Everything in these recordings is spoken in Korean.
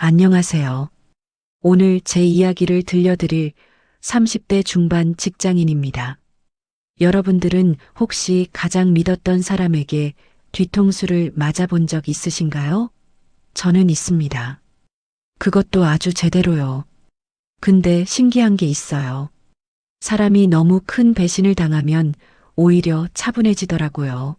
안녕하세요. 오늘 제 이야기를 들려드릴 30대 중반 직장인입니다. 여러분들은 혹시 가장 믿었던 사람에게 뒤통수를 맞아본 적 있으신가요? 저는 있습니다. 그것도 아주 제대로요. 근데 신기한 게 있어요. 사람이 너무 큰 배신을 당하면 오히려 차분해지더라고요.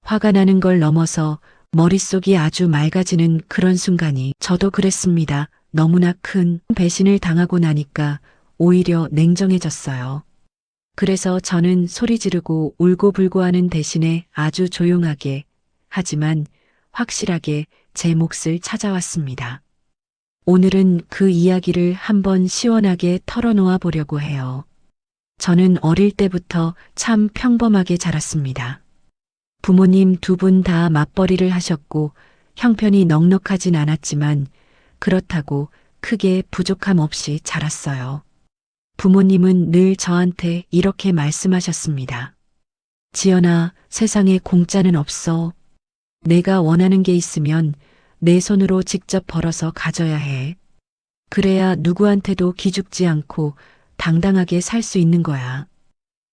화가 나는 걸 넘어서 머릿속이 아주 맑아지는 그런 순간이 저도 그랬습니다. 너무나 큰 배신을 당하고 나니까 오히려 냉정해졌어요. 그래서 저는 소리 지르고 울고불고 하는 대신에 아주 조용하게, 하지만 확실하게 제 몫을 찾아왔습니다. 오늘은 그 이야기를 한번 시원하게 털어놓아 보려고 해요. 저는 어릴 때부터 참 평범하게 자랐습니다. 부모님 두 분 다 맞벌이를 하셨고 형편이 넉넉하진 않았지만 그렇다고 크게 부족함 없이 자랐어요. 부모님은 늘 저한테 이렇게 말씀하셨습니다. 지연아, 세상에 공짜는 없어. 내가 원하는 게 있으면 내 손으로 직접 벌어서 가져야 해. 그래야 누구한테도 기죽지 않고 당당하게 살 수 있는 거야.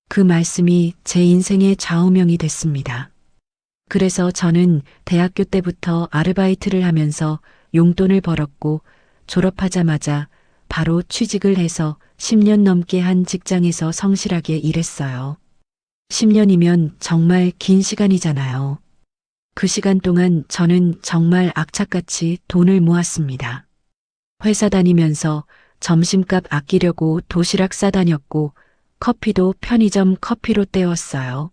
그 말씀이 제 인생의 좌우명이 됐습니다. 그래서 저는 대학교 때부터 아르바이트를 하면서 용돈을 벌었고 졸업하자마자 바로 취직을 해서 10년 넘게 한 직장에서 성실하게 일했어요. 10년이면 정말 긴 시간이잖아요. 그 시간 동안 저는 정말 악착같이 돈을 모았습니다. 회사 다니면서 점심값 아끼려고 도시락 싸다녔고 커피도 편의점 커피로 때웠어요.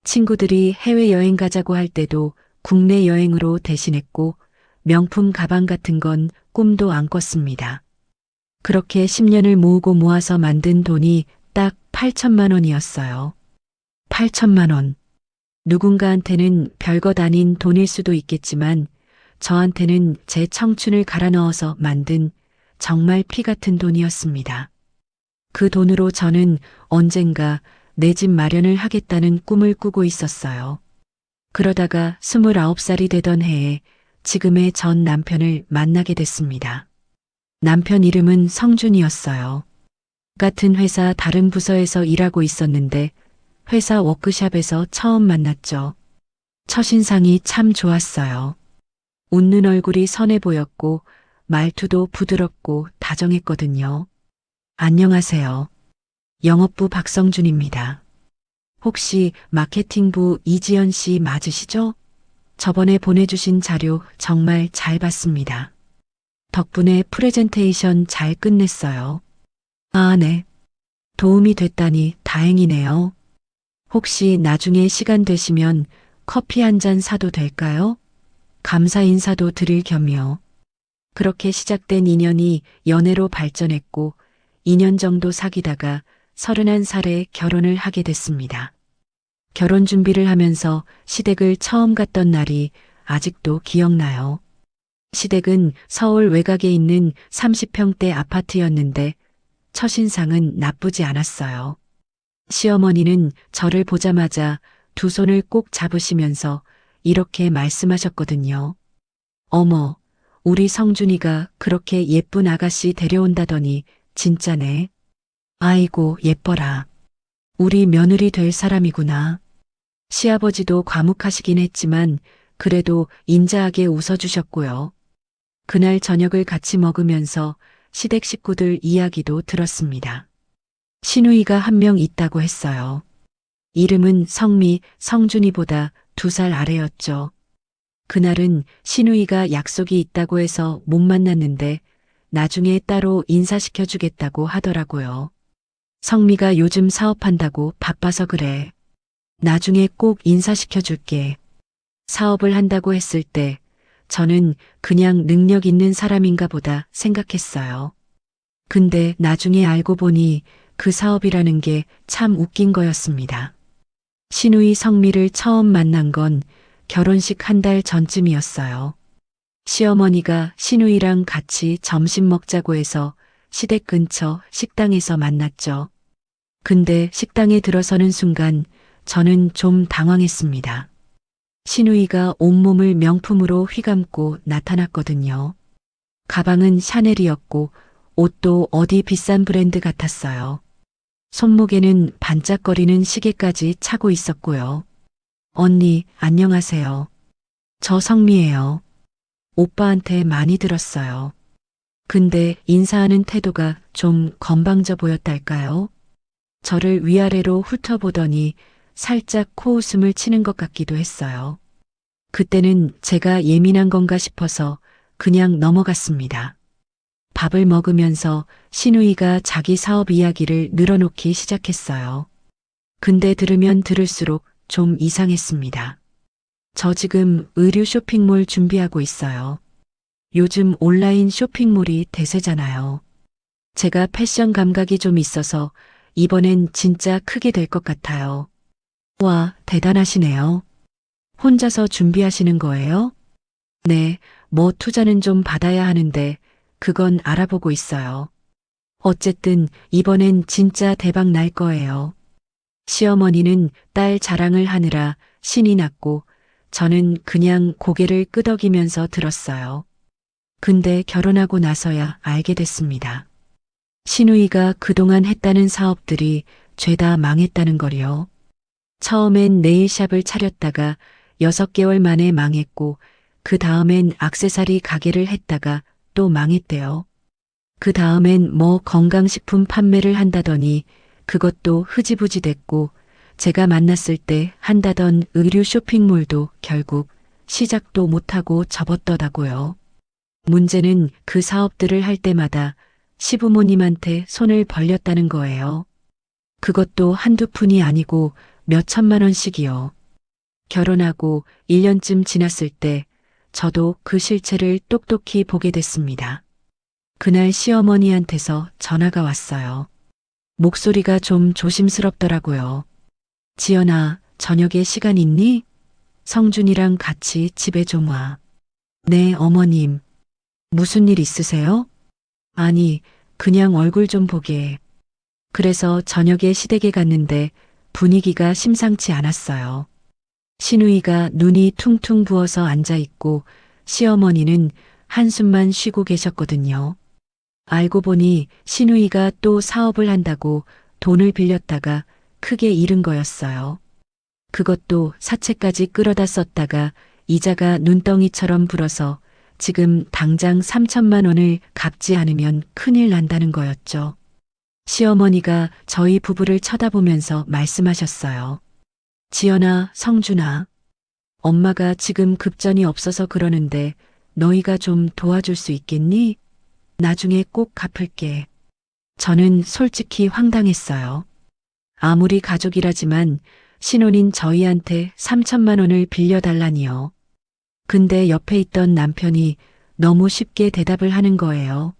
친구들이 해외여행 가자고 할 때도 국내 여행으로 대신했고 명품 가방 같은 건 꿈도 안 꿨습니다. 그렇게 10년을 모으고 모아서 만든 돈이 딱 8천만 원이었어요. 8천만 원. 누군가한테는 별것 아닌 돈일 수도 있겠지만 저한테는 제 청춘을 갈아 넣어서 만든 정말 피 같은 돈이었습니다. 그 돈으로 저는 언젠가 내 집 마련을 하겠다는 꿈을 꾸고 있었어요. 그러다가 29살이 되던 해에 지금의 전 남편을 만나게 됐습니다. 남편 이름은 성준이었어요. 같은 회사 다른 부서에서 일하고 있었는데 회사 워크숍에서 처음 만났죠. 첫인상이 참 좋았어요. 웃는 얼굴이 선해 보였고 말투도 부드럽고 다정했거든요. 안녕하세요. 영업부 박성준입니다. 혹시 마케팅부 이지연 씨 맞으시죠? 저번에 보내주신 자료 정말 잘 봤습니다. 덕분에 프레젠테이션 잘 끝냈어요. 아, 네. 도움이 됐다니 다행이네요. 혹시 나중에 시간 되시면 커피 한 잔 사도 될까요? 감사 인사도 드릴 겸요. 그렇게 시작된 인연이 연애로 발전했고 2년 정도 사귀다가 31살에 결혼을 하게 됐습니다. 결혼 준비를 하면서 시댁을 처음 갔던 날이 아직도 기억나요. 시댁은 서울 외곽에 있는 30평대 아파트였는데 첫인상은 나쁘지 않았어요. 시어머니는 저를 보자마자 두 손을 꼭 잡으시면서 이렇게 말씀하셨거든요. 어머, 우리 성준이가 그렇게 예쁜 아가씨 데려온다더니 진짜네. 아이고, 예뻐라. 우리 며느리 될 사람이구나. 시아버지도 과묵하시긴 했지만 그래도 인자하게 웃어주셨고요. 그날 저녁을 같이 먹으면서 시댁 식구들 이야기도 들었습니다. 시누이가 한 명 있다고 했어요. 이름은 성미, 성준이보다 2살 아래였죠. 그날은 시누이가 약속이 있다고 해서 못 만났는데 나중에 따로 인사시켜주겠다고 하더라고요. 성미가 요즘 사업한다고 바빠서 그래. 나중에 꼭 인사시켜줄게. 사업을 한다고 했을 때 저는 그냥 능력 있는 사람인가 보다 생각했어요. 근데 나중에 알고 보니 그 사업이라는 게 참 웃긴 거였습니다. 시누이 성미를 처음 만난 건 결혼식 한 달 전쯤이었어요. 시어머니가 시누이랑 같이 점심 먹자고 해서 시댁 근처 식당에서 만났죠. 근데 식당에 들어서는 순간 저는 좀 당황했습니다. 시누이가 온몸을 명품으로 휘감고 나타났거든요. 가방은 샤넬이었고 옷도 어디 비싼 브랜드 같았어요. 손목에는 반짝거리는 시계까지 차고 있었고요. 언니, 안녕하세요. 저 성미예요. 오빠한테 많이 들었어요. 근데 인사하는 태도가 좀 건방져 보였달까요? 저를 위아래로 훑어보더니 살짝 코웃음을 치는 것 같기도 했어요. 그때는 제가 예민한 건가 싶어서 그냥 넘어갔습니다. 밥을 먹으면서 신우이가 자기 사업 이야기를 늘어놓기 시작했어요. 근데 들으면 들을수록 좀 이상했습니다. 저 지금 의류 쇼핑몰 준비하고 있어요. 요즘 온라인 쇼핑몰이 대세잖아요. 제가 패션 감각이 좀 있어서 이번엔 진짜 크게 될 것 같아요. 와, 대단하시네요. 혼자서 준비하시는 거예요? 네, 뭐 투자는 좀 받아야 하는데 그건 알아보고 있어요. 어쨌든 이번엔 진짜 대박 날 거예요. 시어머니는 딸 자랑을 하느라 신이 났고 저는 그냥 고개를 끄덕이면서 들었어요. 근데 결혼하고 나서야 알게 됐습니다. 신우이가 그동안 했다는 사업들이 죄다 망했다는 거요. 처음엔 네일샵을 차렸다가 6개월 만에 망했고 그 다음엔 액세서리 가게를 했다가 또 망했대요. 그 다음엔 뭐 건강식품 판매를 한다더니 그것도 흐지부지 됐고 제가 만났을 때 한다던 의류 쇼핑몰도 결국 시작도 못하고 접었더라고요. 문제는 그 사업들을 할 때마다 시부모님한테 손을 벌렸다는 거예요. 그것도 한두 푼이 아니고 몇 천만 원씩이요. 결혼하고 1년쯤 지났을 때 저도 그 실체를 똑똑히 보게 됐습니다. 그날 시어머니한테서 전화가 왔어요. 목소리가 좀 조심스럽더라고요. 지연아, 저녁에 시간 있니? 성준이랑 같이 집에 좀 와. 네, 어머님. 무슨 일 있으세요? 아니, 그냥 얼굴 좀 보게. 그래서 저녁에 시댁에 갔는데 분위기가 심상치 않았어요. 신우이가 눈이 퉁퉁 부어서 앉아 있고 시어머니는 한숨만 쉬고 계셨거든요. 알고 보니 신우이가 또 사업을 한다고 돈을 빌렸다가 크게 잃은 거였어요. 그것도 사채까지 끌어다 썼다가 이자가 눈덩이처럼 불어서 지금 당장 3천만 원을 갚지 않으면 큰일 난다는 거였죠. 시어머니가 저희 부부를 쳐다보면서 말씀하셨어요. 지연아, 성준아, 엄마가 지금 급전이 없어서 그러는데 너희가 좀 도와줄 수 있겠니? 나중에 꼭 갚을게. 저는 솔직히 황당했어요. 아무리 가족이라지만 신혼인 저희한테 3천만 원을 빌려달라니요. 근데 옆에 있던 남편이 너무 쉽게 대답을 하는 거예요.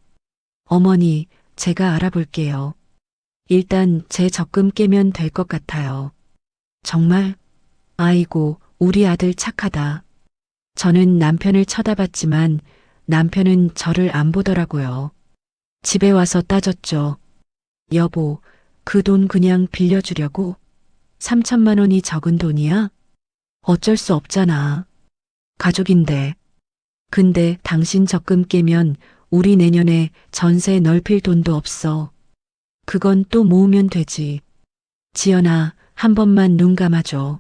어머니, 제가 알아볼게요. 일단 제 적금 깨면 될 것 같아요. 정말? 아이고, 우리 아들 착하다. 저는 남편을 쳐다봤지만 남편은 저를 안 보더라고요. 집에 와서 따졌죠. 여보, 그 돈 그냥 빌려주려고? 3천만 원이 적은 돈이야? 어쩔 수 없잖아. 가족인데. 근데 당신 적금 깨면 우리 내년에 전세 넓힐 돈도 없어. 그건 또 모으면 되지. 지연아, 한 번만 눈 감아줘.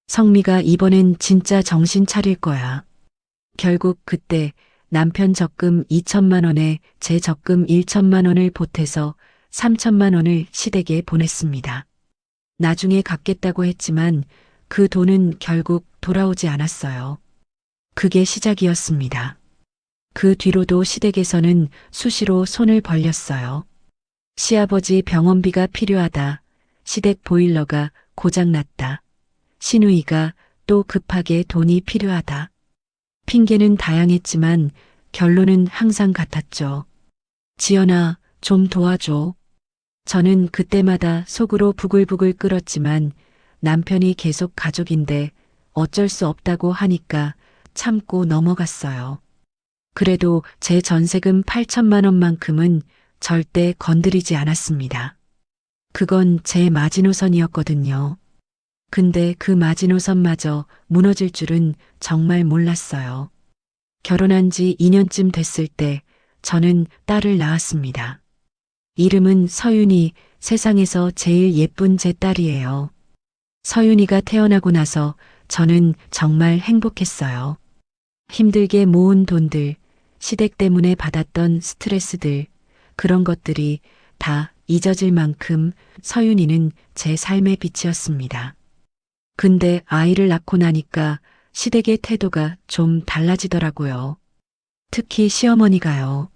성미가 이번엔 진짜 정신 차릴 거야. 결국 그때 남편 적금 2천만 원에 제 적금 1천만 원을 보태서 3천만 원을 시댁에 보냈습니다. 나중에 갚겠다고 했지만 그 돈은 결국 돌아오지 않았어요. 그게 시작이었습니다. 그 뒤로도 시댁에서는 수시로 손을 벌렸어요. 시아버지 병원비가 필요하다. 시댁 보일러가 고장났다. 신우이가 또 급하게 돈이 필요하다. 핑계는 다양했지만 결론은 항상 같았죠. 지연아, 좀 도와줘. 저는 그때마다 속으로 부글부글 끓었지만 남편이 계속 가족인데 어쩔 수 없다고 하니까 참고 넘어갔어요. 그래도 제 전세금 8천만 원만큼은 절대 건드리지 않았습니다. 그건 제 마지노선이었거든요. 근데 그 마지노선마저 무너질 줄은 정말 몰랐어요. 결혼한 지 2년쯤 됐을 때 저는 딸을 낳았습니다. 이름은 서윤이, 세상에서 제일 예쁜 제 딸이에요. 서윤이가 태어나고 나서 저는 정말 행복했어요. 힘들게 모은 돈들, 시댁 때문에 받았던 스트레스들, 그런 것들이 다 잊어질 만큼 서윤이는 제 삶의 빛이었습니다. 근데 아이를 낳고 나니까 시댁의 태도가 좀 달라지더라고요. 특히 시어머니가요.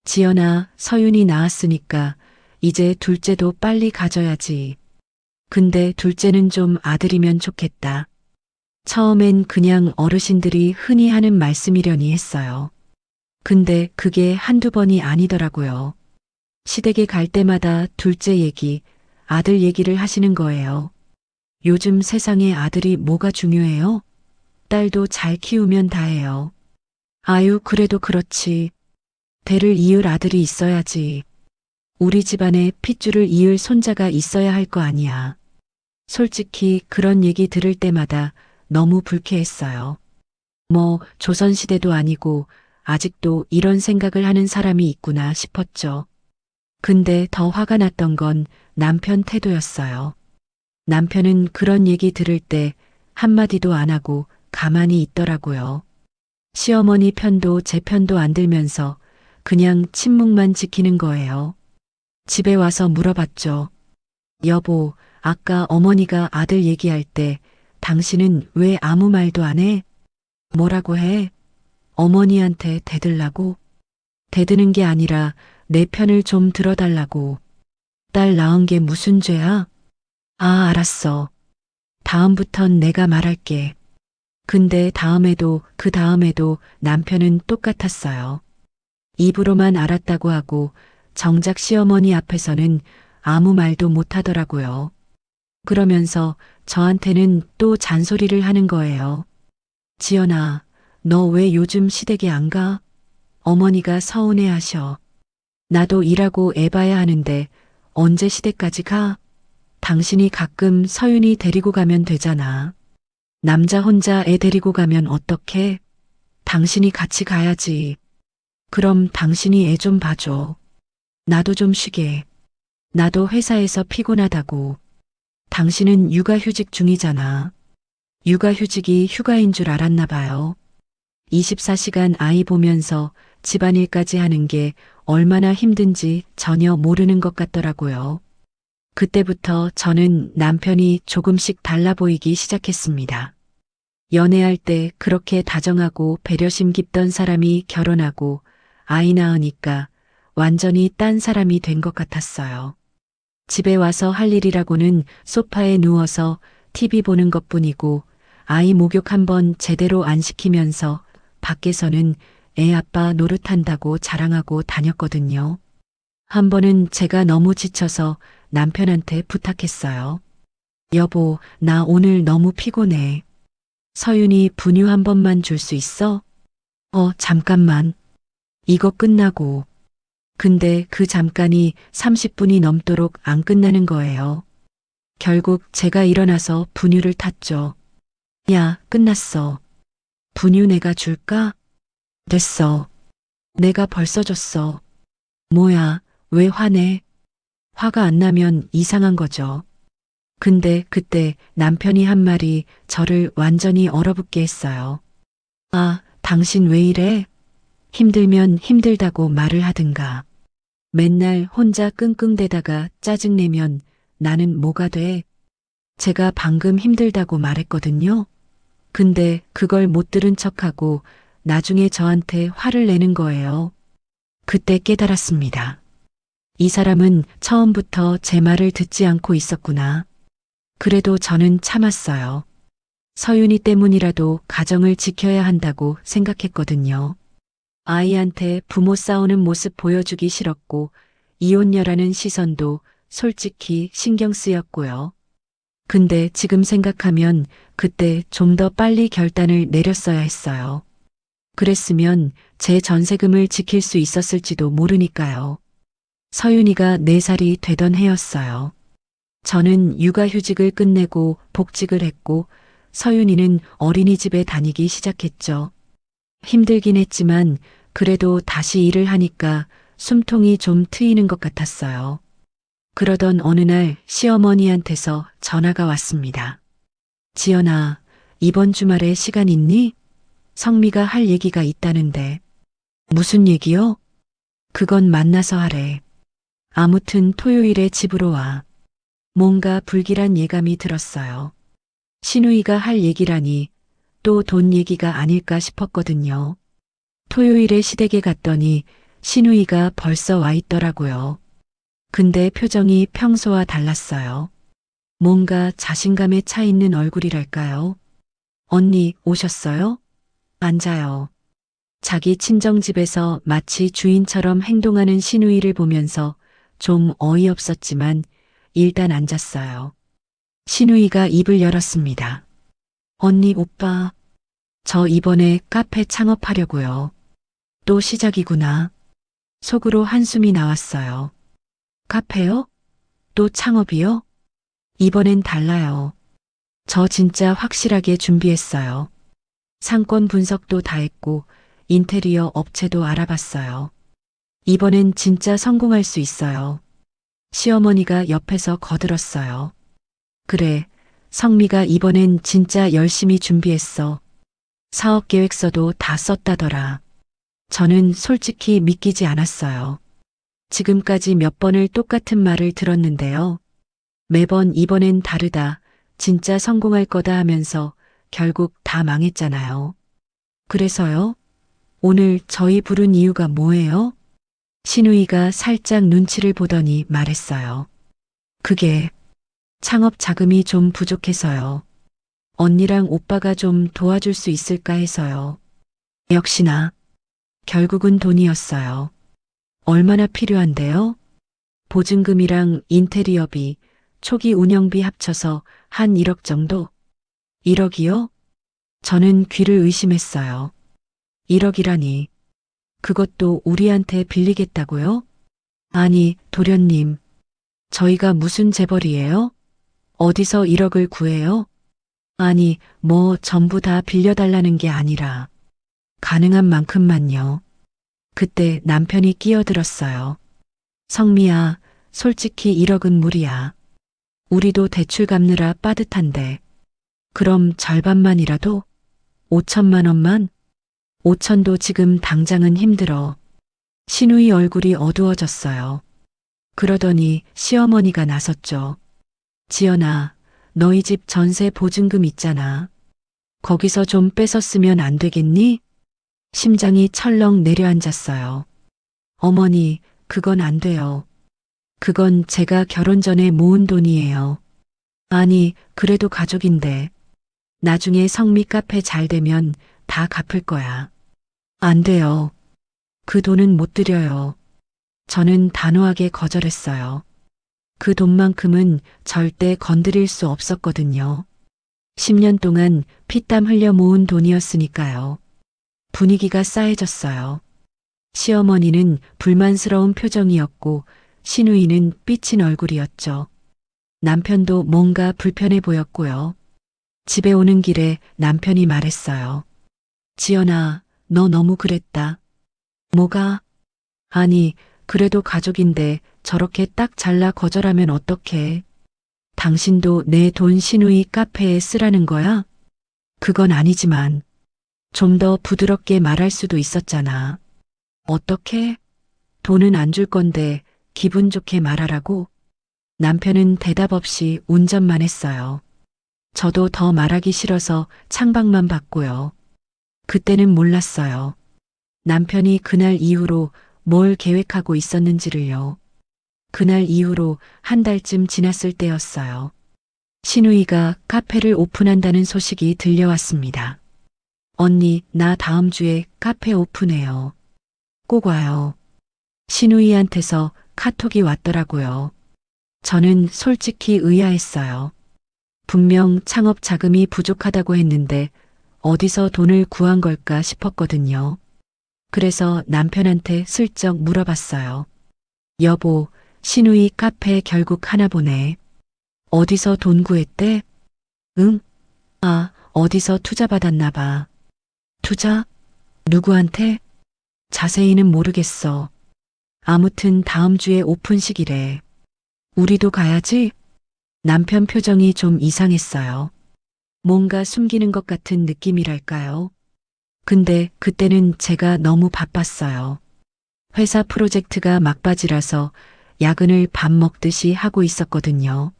지연아, 서윤이 낳았으니까 이제 둘째도 빨리 가져야지. 근데 둘째는 좀 아들이면 좋겠다. 처음엔 그냥 어르신들이 흔히 하는 말씀이려니 했어요. 근데 그게 한두 번이 아니더라고요. 시댁에 갈 때마다 둘째 얘기, 아들 얘기를 하시는 거예요. 요즘 세상에 아들이 뭐가 중요해요? 딸도 잘 키우면 다예요. 아유, 그래도 그렇지. 대를 이을 아들이 있어야지. 우리 집안에 핏줄을 이을 손자가 있어야 할 거 아니야. 솔직히 그런 얘기 들을 때마다 너무 불쾌했어요. 뭐, 조선시대도 아니고 아직도 이런 생각을 하는 사람이 있구나 싶었죠. 근데 더 화가 났던 건 남편 태도였어요. 남편은 그런 얘기 들을 때 한마디도 안 하고 가만히 있더라고요. 시어머니 편도 제 편도 안 들면서 그냥 침묵만 지키는 거예요. 집에 와서 물어봤죠. 여보, 아까 어머니가 아들 얘기할 때 당신은 왜 아무 말도 안 해? 뭐라고 해? 어머니한테 대들라고? 대드는 게 아니라 내 편을 좀 들어달라고. 딸 낳은 게 무슨 죄야? 아, 알았어. 다음부턴 내가 말할게. 근데 다음에도 그 다음에도 남편은 똑같았어요. 입으로만 알았다고 하고 정작 시어머니 앞에서는 아무 말도 못 하더라고요. 그러면서 저한테는 또 잔소리를 하는 거예요. 지연아, 너 왜 요즘 시댁에 안 가? 어머니가 서운해 하셔. 나도 일하고 애 봐야 하는데 언제 시댁까지 가? 당신이 가끔 서윤이 데리고 가면 되잖아. 남자 혼자 애 데리고 가면 어떡해? 당신이 같이 가야지. 그럼 당신이 애 좀 봐줘. 나도 좀 쉬게. 나도 회사에서 피곤하다고. 당신은 육아휴직 중이잖아. 육아휴직이 휴가인 줄 알았나 봐요. 24시간 아이 보면서 집안일까지 하는 게 얼마나 힘든지 전혀 모르는 것 같더라고요. 그때부터 저는 남편이 조금씩 달라 보이기 시작했습니다. 연애할 때 그렇게 다정하고 배려심 깊던 사람이 결혼하고 아이 낳으니까 완전히 딴 사람이 된 것 같았어요. 집에 와서 할 일이라고는 소파에 누워서 TV 보는 것뿐이고 아이 목욕 한번 제대로 안 시키면서 밖에서는 애 아빠 노릇한다고 자랑하고 다녔거든요. 한 번은 제가 너무 지쳐서 남편한테 부탁했어요. 여보, 나 오늘 너무 피곤해. 서윤이 분유 한 번만 줄 수 있어? 잠깐만. 이거 끝나고. 근데 그 잠깐이 30분이 넘도록 안 끝나는 거예요. 결국 제가 일어나서 분유를 탔죠. 야, 끝났어. 분유 내가 줄까? 됐어. 내가 벌써 줬어. 뭐야, 왜 화내? 화가 안 나면 이상한 거죠. 근데 그때 남편이 한 말이 저를 완전히 얼어붙게 했어요. 아, 당신 왜 이래? 힘들면 힘들다고 말을 하든가. 맨날 혼자 끙끙대다가 짜증내면 나는 뭐가 돼? 제가 방금 힘들다고 말했거든요. 근데 그걸 못 들은 척하고 나중에 저한테 화를 내는 거예요. 그때 깨달았습니다. 이 사람은 처음부터 제 말을 듣지 않고 있었구나. 그래도 저는 참았어요. 서윤이 때문이라도 가정을 지켜야 한다고 생각했거든요. 아이한테 부모 싸우는 모습 보여주기 싫었고 이혼녀라는 시선도 솔직히 신경 쓰였고요. 근데 지금 생각하면 그때 좀 더 빨리 결단을 내렸어야 했어요. 그랬으면 제 전세금을 지킬 수 있었을지도 모르니까요. 서윤이가 4살이 되던 해였어요. 저는 육아휴직을 끝내고 복직을 했고 서윤이는 어린이집에 다니기 시작했죠. 힘들긴 했지만 그래도 다시 일을 하니까 숨통이 좀 트이는 것 같았어요. 그러던 어느 날 시어머니한테서 전화가 왔습니다. 지연아, 이번 주말에 시간 있니? 성미가 할 얘기가 있다는데. 무슨 얘기요? 그건 만나서 하래. 아무튼 토요일에 집으로 와. 뭔가 불길한 예감이 들었어요. 신우이가 할 얘기라니 또 돈 얘기가 아닐까 싶었거든요. 토요일에 시댁에 갔더니 신우이가 벌써 와 있더라고요. 근데 표정이 평소와 달랐어요. 뭔가 자신감에 차 있는 얼굴이랄까요? 언니 오셨어요? 앉아요. 자기 친정집에서 마치 주인처럼 행동하는 신우이를 보면서 좀 어이없었지만 일단 앉았어요. 신우이가 입을 열었습니다. 언니 오빠, 저 이번에 카페 창업하려고요. 또 시작이구나. 속으로 한숨이 나왔어요. 카페요? 또 창업이요? 이번엔 달라요. 저 진짜 확실하게 준비했어요. 상권 분석도 다 했고 인테리어 업체도 알아봤어요. 이번엔 진짜 성공할 수 있어요. 시어머니가 옆에서 거들었어요. 그래, 성미가 이번엔 진짜 열심히 준비했어. 사업 계획서도 다 썼다더라. 저는 솔직히 믿기지 않았어요. 지금까지 몇 번을 똑같은 말을 들었는데요. 매번 이번엔 다르다, 진짜 성공할 거다 하면서 결국 다 망했잖아요. 그래서요? 오늘 저희 부른 이유가 뭐예요? 신우이가 살짝 눈치를 보더니 말했어요. 그게 창업 자금이 좀 부족해서요. 언니랑 오빠가 좀 도와줄 수 있을까 해서요. 역시나 결국은 돈이었어요. 얼마나 필요한데요? 보증금이랑 인테리어비, 초기 운영비 합쳐서 한 1억 정도? 1억이요? 저는 귀를 의심했어요. 1억이라니. 그것도 우리한테 빌리겠다고요? 아니, 도련님. 저희가 무슨 재벌이에요? 어디서 1억을 구해요? 아니, 뭐 전부 다 빌려달라는 게 아니라 가능한 만큼만요. 그때 남편이 끼어들었어요. 성미야, 솔직히 1억은 무리야. 우리도 대출 갚느라 빠듯한데. 그럼 절반만이라도? 5천만 원만? 5천도 지금 당장은 힘들어. 신우이 얼굴이 어두워졌어요. 그러더니 시어머니가 나섰죠. 지연아, 너희 집 전세 보증금 있잖아. 거기서 좀 뺏었으면 안 되겠니? 심장이 철렁 내려앉았어요. 어머니, 그건 안 돼요. 그건 제가 결혼 전에 모은 돈이에요. 아니, 그래도 가족인데. 나중에 성미 카페 잘 되면 다 갚을 거야. 안 돼요. 그 돈은 못 드려요. 저는 단호하게 거절했어요. 그 돈만큼은 절대 건드릴 수 없었거든요. 10년 동안 피땀 흘려 모은 돈이었으니까요. 분위기가 싸해졌어요. 시어머니는 불만스러운 표정이었고 신우이는 삐친 얼굴이었죠. 남편도 뭔가 불편해 보였고요. 집에 오는 길에 남편이 말했어요. 지연아, 너 너무 그랬다. 뭐가? 아니, 그래도 가족인데 저렇게 딱 잘라 거절하면 어떡해. 당신도 내 돈 신우이 카페에 쓰라는 거야? 그건 아니지만 좀 더 부드럽게 말할 수도 있었잖아. 어떻게? 돈은 안 줄 건데 기분 좋게 말하라고? 남편은 대답 없이 운전만 했어요. 저도 더 말하기 싫어서 창밖만 봤고요. 그때는 몰랐어요. 남편이 그날 이후로 뭘 계획하고 있었는지를요. 그날 이후로 한 달쯤 지났을 때였어요. 신우이가 카페를 오픈한다는 소식이 들려왔습니다. 언니, 나 다음 주에 카페 오픈해요. 꼭 와요. 신우이한테서 카톡이 왔더라고요. 저는 솔직히 의아했어요. 분명 창업 자금이 부족하다고 했는데 어디서 돈을 구한 걸까 싶었거든요. 그래서 남편한테 슬쩍 물어봤어요. 여보, 신우이 카페 결국 하나 보네. 어디서 돈 구했대? 응? 아, 어디서 투자 받았나 봐. 투자? 누구한테? 자세히는 모르겠어. 아무튼 다음 주에 오픈식이래. 우리도 가야지? 남편 표정이 좀 이상했어요. 뭔가 숨기는 것 같은 느낌이랄까요? 근데 그때는 제가 너무 바빴어요. 회사 프로젝트가 막바지라서 야근을 밥 먹듯이 하고 있었거든요.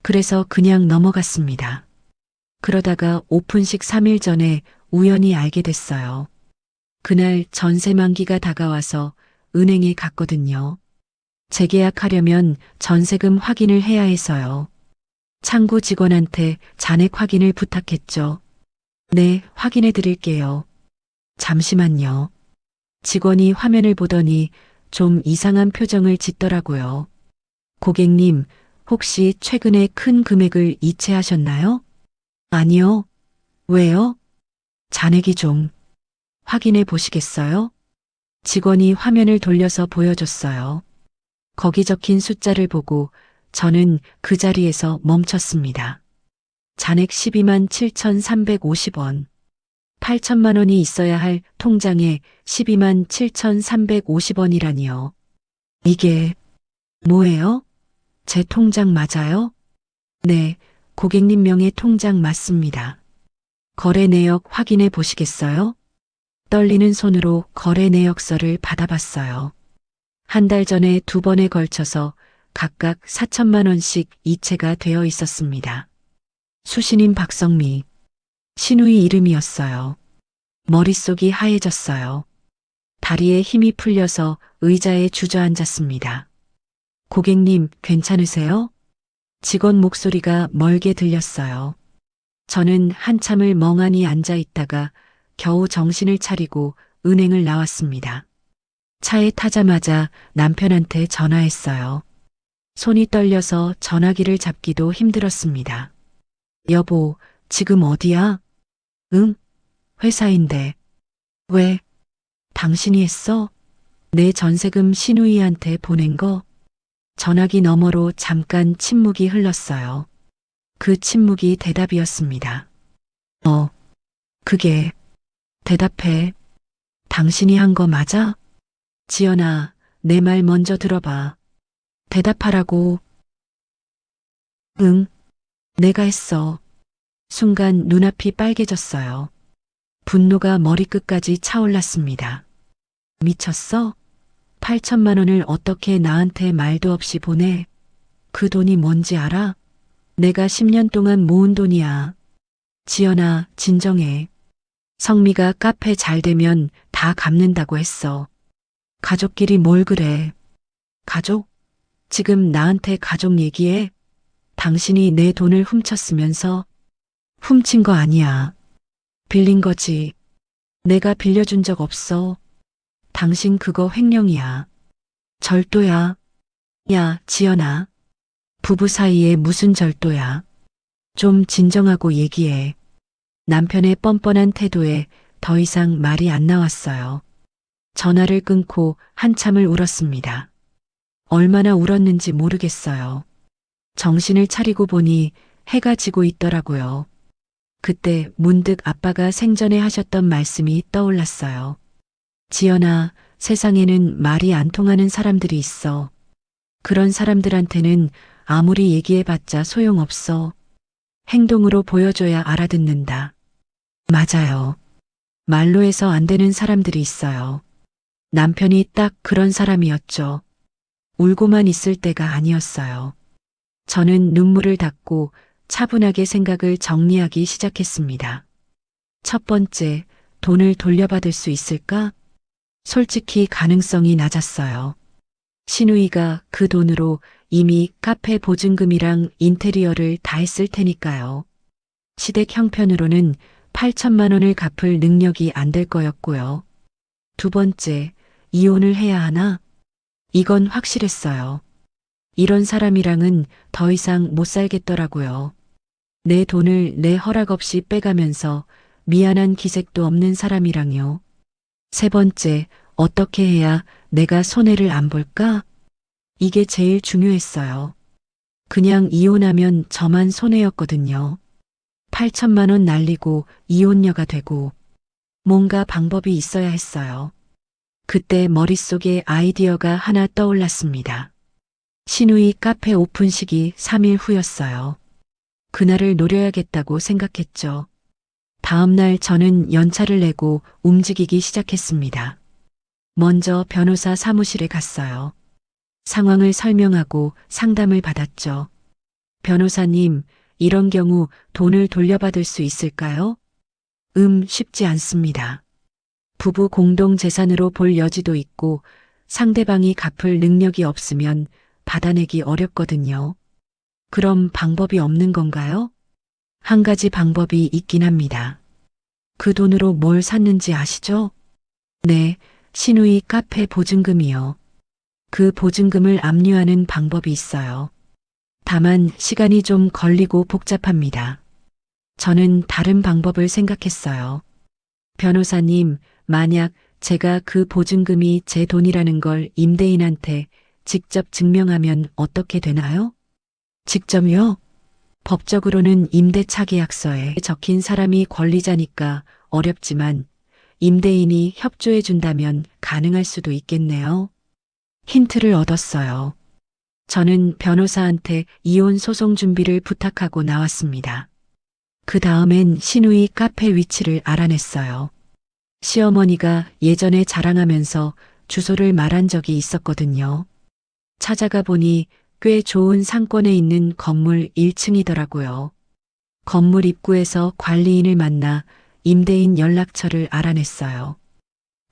그래서 그냥 넘어갔습니다. 그러다가 오픈식 3일 전에 우연히 알게 됐어요. 그날 전세 만기가 다가와서 은행에 갔거든요. 재계약하려면 전세금 확인을 해야 해서요. 창구 직원한테 잔액 확인을 부탁했죠. 네, 확인해 드릴게요. 잠시만요. 직원이 화면을 보더니 좀 이상한 표정을 짓더라고요. 고객님, 혹시 최근에 큰 금액을 이체하셨나요? 아니요. 왜요? 잔액이 좀 확인해 보시겠어요? 직원이 화면을 돌려서 보여줬어요. 거기 적힌 숫자를 보고 저는 그 자리에서 멈췄습니다. 잔액 12만 7,350원. 8천만 원이 있어야 할 통장에 12만 7,350원이라니요. 이게 뭐예요? 제 통장 맞아요? 네, 고객님 명의 통장 맞습니다. 거래 내역 확인해 보시겠어요? 떨리는 손으로 거래 내역서를 받아봤어요. 한 달 전에 2번에 걸쳐서 각각 4천만 원씩 이체가 되어 있었습니다. 수신인 박성미, 신우이 이름이었어요. 머릿속이 하얘졌어요. 다리에 힘이 풀려서 의자에 주저앉았습니다. 고객님, 괜찮으세요? 직원 목소리가 멀게 들렸어요. 저는 한참을 멍하니 앉아 있다가 겨우 정신을 차리고 은행을 나왔습니다. 차에 타자마자 남편한테 전화했어요. 손이 떨려서 전화기를 잡기도 힘들었습니다. 여보, 지금 어디야? 응? 회사인데. 왜? 당신이 했어? 내 전세금 신우이한테 보낸 거? 전화기 너머로 잠깐 침묵이 흘렀어요. 그 침묵이 대답이었습니다. 그게, 대답해. 당신이 한 거 맞아? 지연아, 내 말 먼저 들어봐. 대답하라고. 응, 내가 했어. 순간 눈앞이 빨개졌어요. 분노가 머리끝까지 차올랐습니다. 미쳤어? 8천만 원을 어떻게 나한테 말도 없이 보내? 그 돈이 뭔지 알아? 내가 10년 동안 모은 돈이야. 지연아, 진정해. 성미가 카페 잘 되면 다 갚는다고 했어. 가족끼리 뭘 그래? 가족? 지금 나한테 가족 얘기해? 당신이 내 돈을 훔쳤으면서 훔친 거 아니야. 빌린 거지. 내가 빌려준 적 없어. 당신 그거 횡령이야. 절도야. 야, 지연아. 부부 사이에 무슨 절도야. 좀 진정하고 얘기해. 남편의 뻔뻔한 태도에 더 이상 말이 안 나왔어요. 전화를 끊고 한참을 울었습니다. 얼마나 울었는지 모르겠어요. 정신을 차리고 보니 해가 지고 있더라고요. 그때 문득 아빠가 생전에 하셨던 말씀이 떠올랐어요. 지연아, 세상에는 말이 안 통하는 사람들이 있어. 그런 사람들한테는 아무리 얘기해봤자 소용없어. 행동으로 보여줘야 알아듣는다. 맞아요. 말로 해서 안 되는 사람들이 있어요. 남편이 딱 그런 사람이었죠. 울고만 있을 때가 아니었어요. 저는 눈물을 닦고 차분하게 생각을 정리하기 시작했습니다. 첫 번째, 돈을 돌려받을 수 있을까? 솔직히 가능성이 낮았어요. 신우이가 그 돈으로 이미 카페 보증금이랑 인테리어를 다 했을 테니까요. 시댁 형편으로는 8천만 원을 갚을 능력이 안 될 거였고요. 두 번째, 이혼을 해야 하나? 이건 확실했어요. 이런 사람이랑은 더 이상 못 살겠더라고요. 내 돈을 내 허락 없이 빼가면서 미안한 기색도 없는 사람이랑요. 세 번째, 어떻게 해야 내가 손해를 안 볼까? 이게 제일 중요했어요. 그냥 이혼하면 저만 손해였거든요. 8천만 원 날리고 이혼녀가 되고 뭔가 방법이 있어야 했어요. 그때 머릿속에 아이디어가 하나 떠올랐습니다. 신우이 카페 오픈식이 3일 후였어요. 그날을 노려야겠다고 생각했죠. 다음 날 저는 연차를 내고 움직이기 시작했습니다. 먼저 변호사 사무실에 갔어요. 상황을 설명하고 상담을 받았죠. 변호사님, 이런 경우 돈을 돌려받을 수 있을까요? 쉽지 않습니다. 부부 공동 재산으로 볼 여지도 있고 상대방이 갚을 능력이 없으면 받아내기 어렵거든요. 그럼 방법이 없는 건가요? 한 가지 방법이 있긴 합니다. 그 돈으로 뭘 샀는지 아시죠? 네, 신우이 카페 보증금이요. 그 보증금을 압류하는 방법이 있어요. 다만 시간이 좀 걸리고 복잡합니다. 저는 다른 방법을 생각했어요. 변호사님, 만약 제가 그 보증금이 제 돈이라는 걸 임대인한테 직접 증명하면 어떻게 되나요? 직접요? 법적으로는 임대차 계약서에 적힌 사람이 권리자니까 어렵지만 임대인이 협조해 준다면 가능할 수도 있겠네요. 힌트를 얻었어요. 저는 변호사한테 이혼 소송 준비를 부탁하고 나왔습니다. 그 다음엔 신우이 카페 위치를 알아냈어요. 시어머니가 예전에 자랑하면서 주소를 말한 적이 있었거든요. 찾아가 보니 꽤 좋은 상권에 있는 건물 1층이더라고요. 건물 입구에서 관리인을 만나 임대인 연락처를 알아냈어요.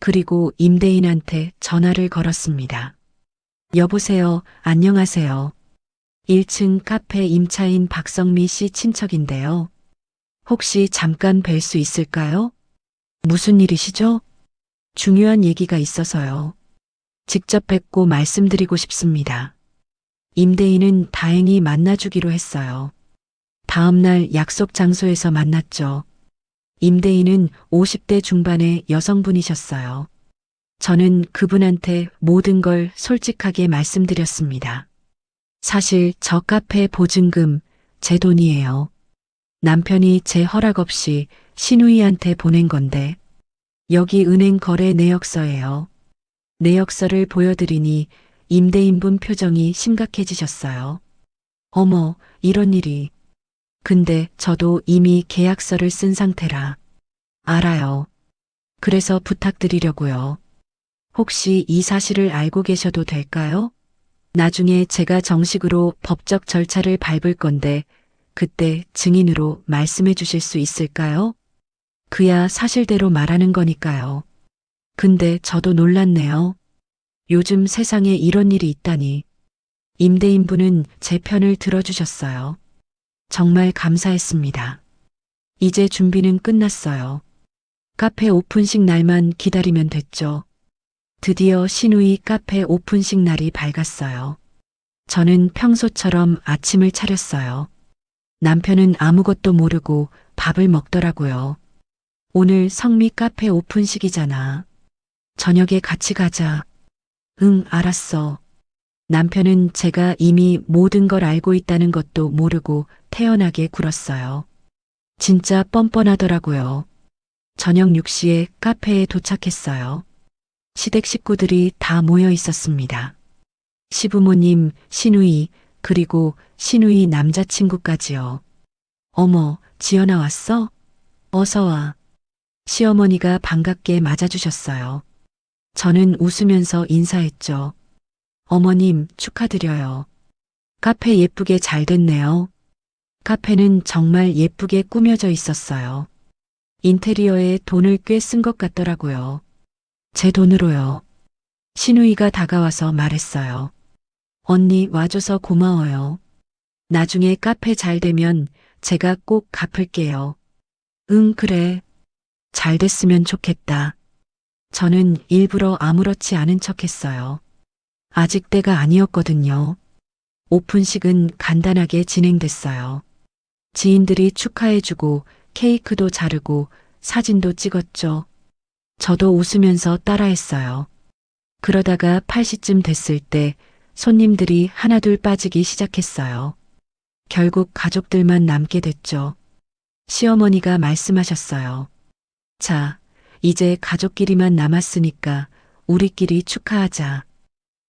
그리고 임대인한테 전화를 걸었습니다. 여보세요, 안녕하세요. 1층 카페 임차인 박성미 씨 친척인데요. 혹시 잠깐 뵐 수 있을까요? 무슨 일이시죠? 중요한 얘기가 있어서요. 직접 뵙고 말씀드리고 싶습니다. 임대인은 다행히 만나주기로 했어요. 다음 날 약속 장소에서 만났죠. 임대인은 50대 중반의 여성분이셨어요. 저는 그분한테 모든 걸 솔직하게 말씀드렸습니다. 사실 저 카페 보증금 제 돈이에요. 남편이 제 허락 없이 신우이한테 보낸 건데 여기 은행 거래 내역서예요. 내역서를 보여드리니 임대인분 표정이 심각해지셨어요. 어머, 이런 일이. 근데 저도 이미 계약서를 쓴 상태라. 알아요. 그래서 부탁드리려고요. 혹시 이 사실을 알고 계셔도 될까요? 나중에 제가 정식으로 법적 절차를 밟을 건데 그때 증인으로 말씀해 주실 수 있을까요? 그야 사실대로 말하는 거니까요. 근데 저도 놀랐네요. 요즘 세상에 이런 일이 있다니. 임대인분은 제 편을 들어주셨어요. 정말 감사했습니다. 이제 준비는 끝났어요. 카페 오픈식 날만 기다리면 됐죠. 드디어 신우이 카페 오픈식 날이 밝았어요. 저는 평소처럼 아침을 차렸어요. 남편은 아무것도 모르고 밥을 먹더라고요. 오늘 성미 카페 오픈식이잖아. 저녁에 같이 가자. 응, 알았어. 남편은 제가 이미 모든 걸 알고 있다는 것도 모르고 태연하게 굴었어요. 진짜 뻔뻔하더라고요. 저녁 6시에 카페에 도착했어요. 시댁 식구들이 다 모여 있었습니다. 시부모님, 시누이, 그리고 시누이 남자친구까지요. 어머, 지연아 왔어? 어서 와. 시어머니가 반갑게 맞아주셨어요. 저는 웃으면서 인사했죠. 어머님, 축하드려요. 카페 예쁘게 잘 됐네요. 카페는 정말 예쁘게 꾸며져 있었어요. 인테리어에 돈을 꽤 쓴 것 같더라고요. 제 돈으로요. 신우이가 다가와서 말했어요. 언니 와줘서 고마워요. 나중에 카페 잘 되면 제가 꼭 갚을게요. 응, 그래. 잘 됐으면 좋겠다. 저는 일부러 아무렇지 않은 척 했어요. 아직 때가 아니었거든요. 오픈식은 간단하게 진행됐어요. 지인들이 축하해주고 케이크도 자르고 사진도 찍었죠. 저도 웃으면서 따라했어요. 그러다가 8시쯤 됐을 때 손님들이 하나둘 빠지기 시작했어요. 결국 가족들만 남게 됐죠. 시어머니가 말씀하셨어요. 자, 이제 가족끼리만 남았으니까 우리끼리 축하하자.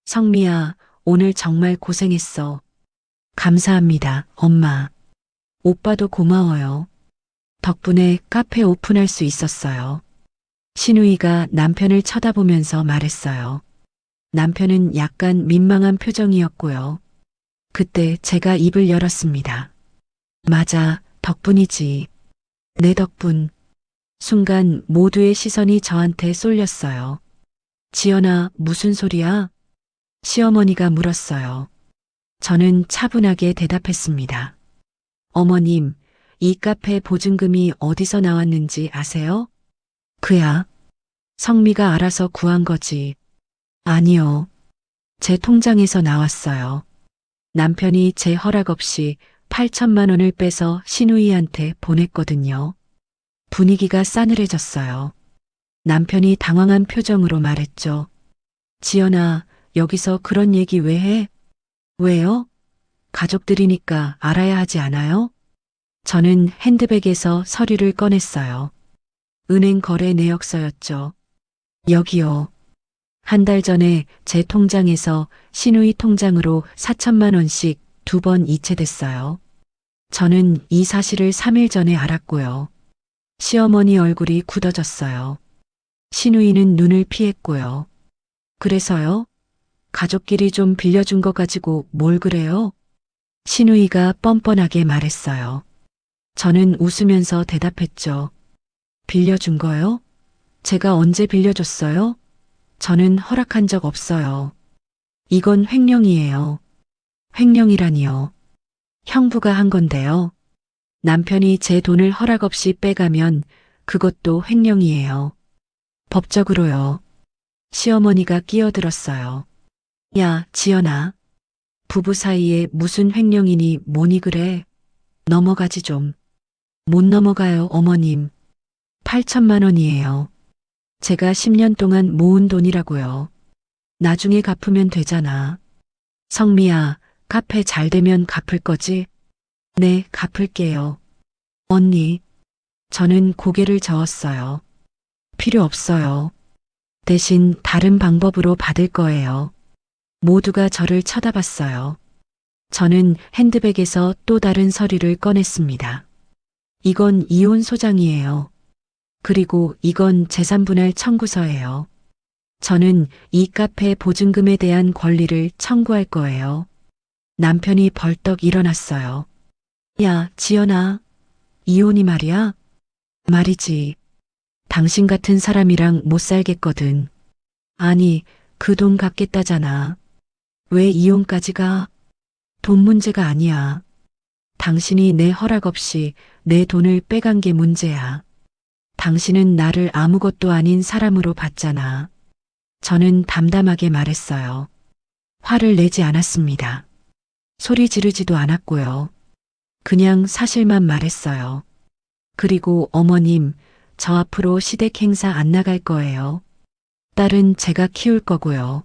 성미야, 오늘 정말 고생했어. 감사합니다, 엄마. 오빠도 고마워요. 덕분에 카페 오픈할 수 있었어요. 신우이가 남편을 쳐다보면서 말했어요. 남편은 약간 민망한 표정이었고요. 그때 제가 입을 열었습니다. 맞아, 덕분이지. 내 덕분. 순간 모두의 시선이 저한테 쏠렸어요. 지연아, 무슨 소리야? 시어머니가 물었어요. 저는 차분하게 대답했습니다. 어머님, 이 카페 보증금이 어디서 나왔는지 아세요? 그야. 성미가 알아서 구한 거지. 아니요. 제 통장에서 나왔어요. 남편이 제 허락 없이 8천만 원을 빼서 신우이한테 보냈거든요. 분위기가 싸늘해졌어요. 남편이 당황한 표정으로 말했죠. 지연아, 여기서 그런 얘기 왜 해? 왜요? 가족들이니까 알아야 하지 않아요? 저는 핸드백에서 서류를 꺼냈어요. 은행 거래 내역서였죠. 여기요. 한 달 전에 제 통장에서 신우이 통장으로 4천만 원씩 2번 이체됐어요. 저는 이 사실을 3일 전에 알았고요. 시어머니 얼굴이 굳어졌어요. 신우이는 눈을 피했고요. 그래서요? 가족끼리 좀 빌려준 거 가지고 뭘 그래요? 신우이가 뻔뻔하게 말했어요. 저는 웃으면서 대답했죠. 빌려준 거요? 제가 언제 빌려줬어요? 저는 허락한 적 없어요. 이건 횡령이에요. 횡령이라니요. 형부가 한 건데요. 남편이 제 돈을 허락 없이 빼가면 그것도 횡령이에요. 법적으로요. 시어머니가 끼어들었어요. 야, 지연아. 부부 사이에 무슨 횡령이니 뭐니 그래? 넘어가지 좀. 못 넘어가요, 어머님. 8천만 원이에요. 제가 10년 동안 모은 돈이라고요. 나중에 갚으면 되잖아. 성미야, 카페 잘 되면 갚을 거지? 네, 갚을게요. 언니, 저는 고개를 저었어요. 필요 없어요. 대신 다른 방법으로 받을 거예요. 모두가 저를 쳐다봤어요. 저는 핸드백에서 또 다른 서류를 꺼냈습니다. 이건 이혼 소장이에요. 그리고 이건 재산분할 청구서예요. 저는 이 카페 보증금에 대한 권리를 청구할 거예요. 남편이 벌떡 일어났어요. 야, 지연아. 이혼이 말이야? 말이지. 당신 같은 사람이랑 못 살겠거든. 아니, 그 돈 갚겠다잖아. 왜 이혼까지 가? 돈 문제가 아니야. 당신이 내 허락 없이 내 돈을 빼간 게 문제야. 당신은 나를 아무것도 아닌 사람으로 봤잖아. 저는 담담하게 말했어요. 화를 내지 않았습니다. 소리 지르지도 않았고요. 그냥 사실만 말했어요. 그리고 어머님, 저 앞으로 시댁 행사 안 나갈 거예요. 딸은 제가 키울 거고요.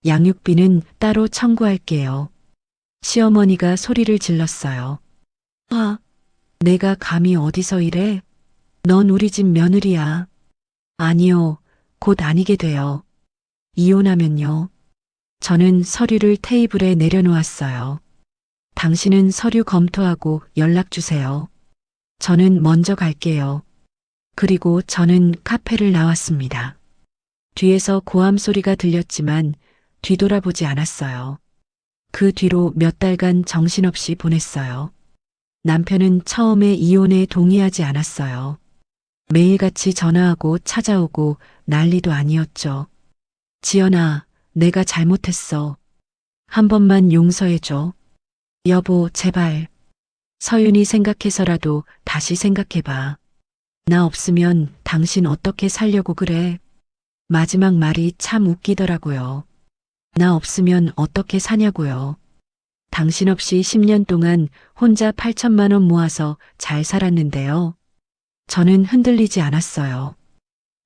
양육비는 따로 청구할게요. 시어머니가 소리를 질렀어요. 아, 내가 감히 어디서 이래? 넌 우리 집 며느리야. 아니요, 곧 아니게 돼요. 이혼하면요. 저는 서류를 테이블에 내려놓았어요. 당신은 서류 검토하고 연락 주세요. 저는 먼저 갈게요. 그리고 저는 카페를 나왔습니다. 뒤에서 고함 소리가 들렸지만 뒤돌아보지 않았어요. 그 뒤로 몇 달간 정신없이 보냈어요. 남편은 처음에 이혼에 동의하지 않았어요. 매일같이 전화하고 찾아오고 난리도 아니었죠. 지연아, 내가 잘못했어. 한 번만 용서해줘. 여보, 제발. 서윤이 생각해서라도 다시 생각해봐. 나 없으면 당신 어떻게 살려고 그래? 마지막 말이 참 웃기더라고요. 나 없으면 어떻게 사냐고요. 당신 없이 10년 동안 혼자 8천만 원 모아서 잘 살았는데요. 저는 흔들리지 않았어요.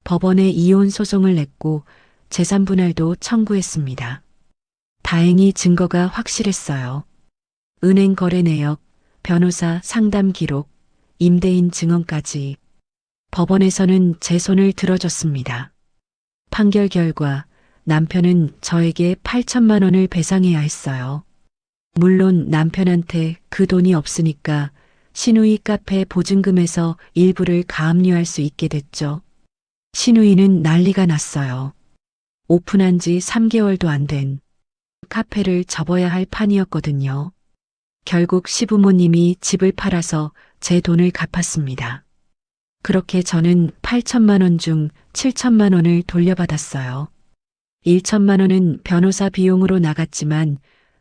법원에 이혼 소송을 냈고 재산 분할도 청구했습니다. 다행히 증거가 확실했어요. 은행 거래 내역, 변호사 상담 기록, 임대인 증언까지. 법원에서는 제 손을 들어줬습니다. 판결 결과 남편은 저에게 8천만 원을 배상해야 했어요. 물론 남편한테 그 돈이 없으니까 신우이 카페 보증금에서 일부를 가압류할 수 있게 됐죠. 신우이는 난리가 났어요. 오픈한 지 3개월도 안 된 카페를 접어야 할 판이었거든요. 결국 시부모님이 집을 팔아서 제 돈을 갚았습니다. 그렇게 저는 8천만 원 중 7천만 원을 돌려받았어요. 1천만 원은 변호사 비용으로 나갔지만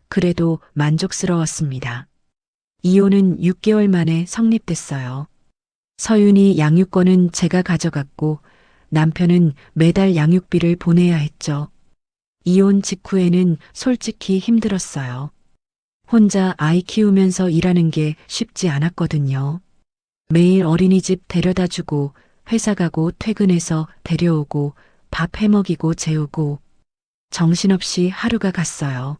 그래도 만족스러웠습니다. 이혼은 6개월 만에 성립됐어요. 서윤이 양육권은 제가 가져갔고 남편은 매달 양육비를 보내야 했죠. 이혼 직후에는 솔직히 힘들었어요. 혼자 아이 키우면서 일하는 게 쉽지 않았거든요. 매일 어린이집 데려다 주고 회사 가고 퇴근해서 데려오고 밥 해먹이고 재우고 정신없이 하루가 갔어요.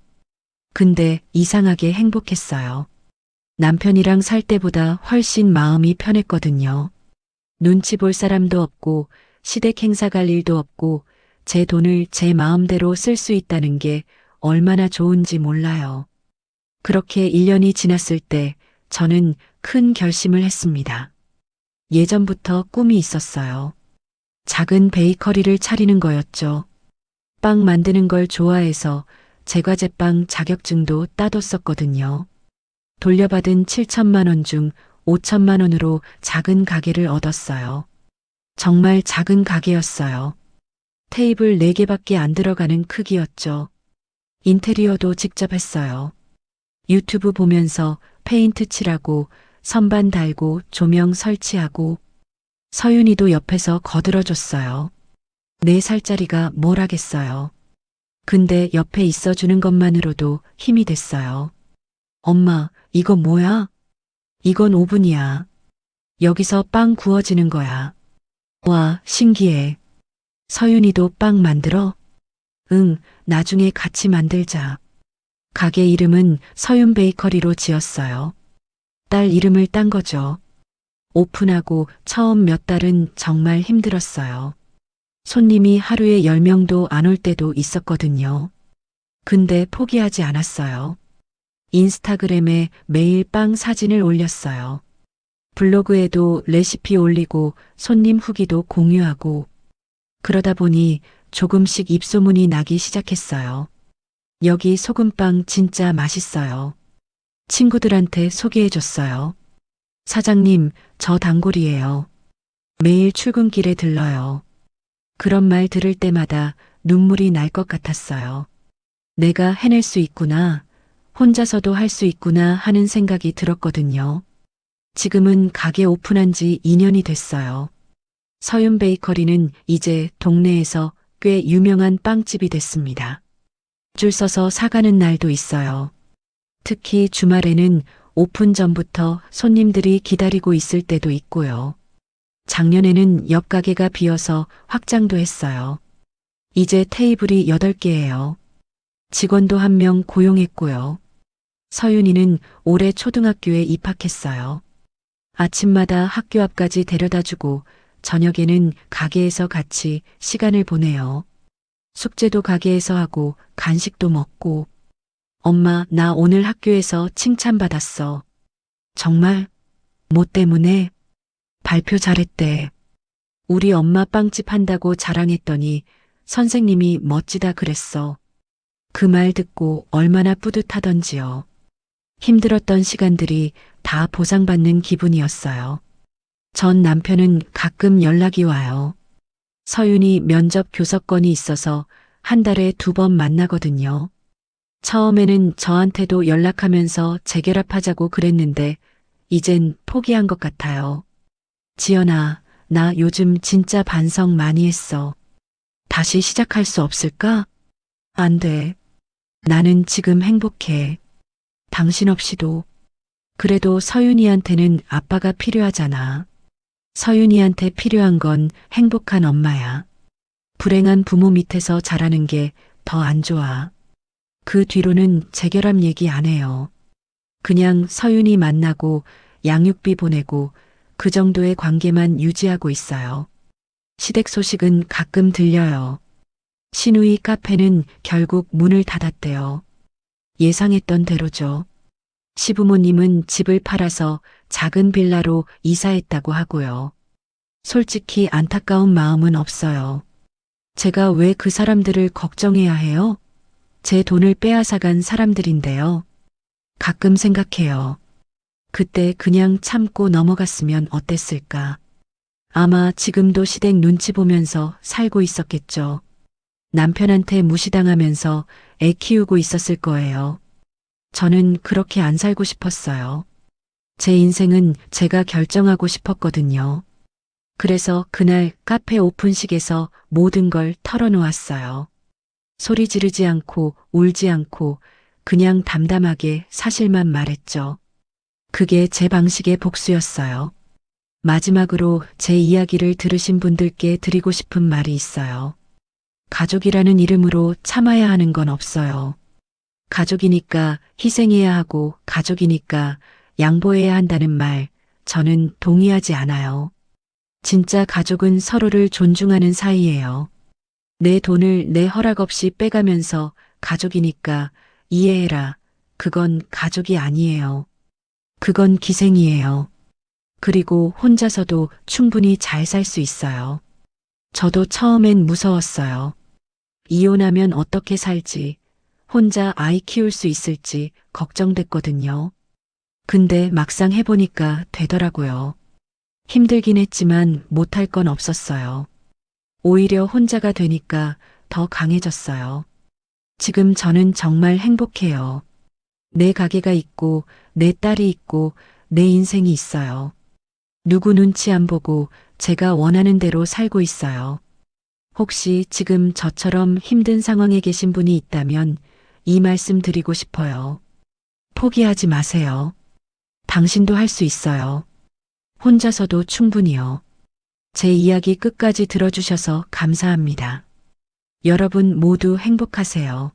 근데 이상하게 행복했어요. 남편이랑 살 때보다 훨씬 마음이 편했거든요. 눈치 볼 사람도 없고 시댁 행사 갈 일도 없고 제 돈을 제 마음대로 쓸 수 있다는 게 얼마나 좋은지 몰라요. 그렇게 1년이 지났을 때 저는 큰 결심을 했습니다. 예전부터 꿈이 있었어요. 작은 베이커리를 차리는 거였죠. 빵 만드는 걸 좋아해서 제과제빵 자격증도 따뒀었거든요. 돌려받은 7천만 원 중 5천만 원으로 작은 가게를 얻었어요. 정말 작은 가게였어요. 테이블 4개밖에 안 들어가는 크기였죠. 인테리어도 직접 했어요. 유튜브 보면서 페인트 칠하고 선반 달고 조명 설치하고 서윤이도 옆에서 거들어줬어요. 4살짜리가 뭘 하겠어요. 근데 옆에 있어주는 것만으로도 힘이 됐어요. 엄마, 이거 뭐야? 이건 오븐이야. 여기서 빵 구워지는 거야. 와, 신기해. 서윤이도 빵 만들어? 응, 나중에 같이 만들자. 가게 이름은 서윤 베이커리로 지었어요. 딸 이름을 딴 거죠. 오픈하고 처음 몇 달은 정말 힘들었어요. 손님이 하루에 10명도 안 올 때도 있었거든요. 근데 포기하지 않았어요. 인스타그램에 매일 빵 사진을 올렸어요. 블로그에도 레시피 올리고 손님 후기도 공유하고 그러다 보니 조금씩 입소문이 나기 시작했어요. 여기 소금빵 진짜 맛있어요. 친구들한테 소개해줬어요. 사장님, 저 단골이에요. 매일 출근길에 들러요. 그런 말 들을 때마다 눈물이 날 것 같았어요. 내가 해낼 수 있구나, 혼자서도 할 수 있구나 하는 생각이 들었거든요. 지금은 가게 오픈한 지 2년이 됐어요. 서윤 베이커리는 이제 동네에서 꽤 유명한 빵집이 됐습니다. 줄 서서 사가는 날도 있어요. 특히 주말에는 오픈 전부터 손님들이 기다리고 있을 때도 있고요. 작년에는 옆 가게가 비어서 확장도 했어요. 이제 테이블이 8개예요. 직원도 1명 고용했고요. 서윤이는 올해 초등학교에 입학했어요. 아침마다 학교 앞까지 데려다주고 저녁에는 가게에서 같이 시간을 보내요. 숙제도 가게에서 하고 간식도 먹고. 엄마, 나 오늘 학교에서 칭찬받았어. 정말? 뭐 때문에? 발표 잘했대. 우리 엄마 빵집 한다고 자랑했더니 선생님이 멋지다 그랬어. 그 말 듣고 얼마나 뿌듯하던지요. 힘들었던 시간들이 다 보상받는 기분이었어요. 전 남편은 가끔 연락이 와요. 서윤이 면접 교섭권이 있어서 한 달에 2번 만나거든요. 처음에는 저한테도 연락하면서 재결합하자고 그랬는데 이젠 포기한 것 같아요. 지연아, 나 요즘 진짜 반성 많이 했어. 다시 시작할 수 없을까? 안 돼. 나는 지금 행복해. 당신 없이도. 그래도 서윤이한테는 아빠가 필요하잖아. 서윤이한테 필요한 건 행복한 엄마야. 불행한 부모 밑에서 자라는 게 더 안 좋아. 그 뒤로는 재결합 얘기 안 해요. 그냥 서윤이 만나고 양육비 보내고 그 정도의 관계만 유지하고 있어요. 시댁 소식은 가끔 들려요. 신우이 카페는 결국 문을 닫았대요. 예상했던 대로죠. 시부모님은 집을 팔아서 작은 빌라로 이사했다고 하고요. 솔직히 안타까운 마음은 없어요. 제가 왜 그 사람들을 걱정해야 해요? 제 돈을 빼앗아간 사람들인데요. 가끔 생각해요. 그때 그냥 참고 넘어갔으면 어땠을까? 아마 지금도 시댁 눈치 보면서 살고 있었겠죠. 남편한테 무시당하면서 애 키우고 있었을 거예요. 저는 그렇게 안 살고 싶었어요. 제 인생은 제가 결정하고 싶었거든요. 그래서 그날 카페 오픈식에서 모든 걸 털어놓았어요. 소리 지르지 않고 울지 않고 그냥 담담하게 사실만 말했죠. 그게 제 방식의 복수였어요. 마지막으로 제 이야기를 들으신 분들께 드리고 싶은 말이 있어요. 가족이라는 이름으로 참아야 하는 건 없어요. 가족이니까 희생해야 하고 가족이니까 양보해야 한다는 말, 저는 동의하지 않아요. 진짜 가족은 서로를 존중하는 사이예요. 내 돈을 내 허락 없이 빼가면서 가족이니까 이해해라. 그건 가족이 아니에요. 그건 기생이에요. 그리고 혼자서도 충분히 잘 살 수 있어요. 저도 처음엔 무서웠어요. 이혼하면 어떻게 살지, 혼자 아이 키울 수 있을지 걱정됐거든요. 근데 막상 해보니까 되더라고요. 힘들긴 했지만 못할 건 없었어요. 오히려 혼자가 되니까 더 강해졌어요. 지금 저는 정말 행복해요. 내 가게가 있고, 내 딸이 있고, 내 인생이 있어요. 누구 눈치 안 보고 제가 원하는 대로 살고 있어요. 혹시 지금 저처럼 힘든 상황에 계신 분이 있다면 이 말씀 드리고 싶어요. 포기하지 마세요. 당신도 할 수 있어요. 혼자서도 충분히요. 제 이야기 끝까지 들어주셔서 감사합니다. 여러분 모두 행복하세요.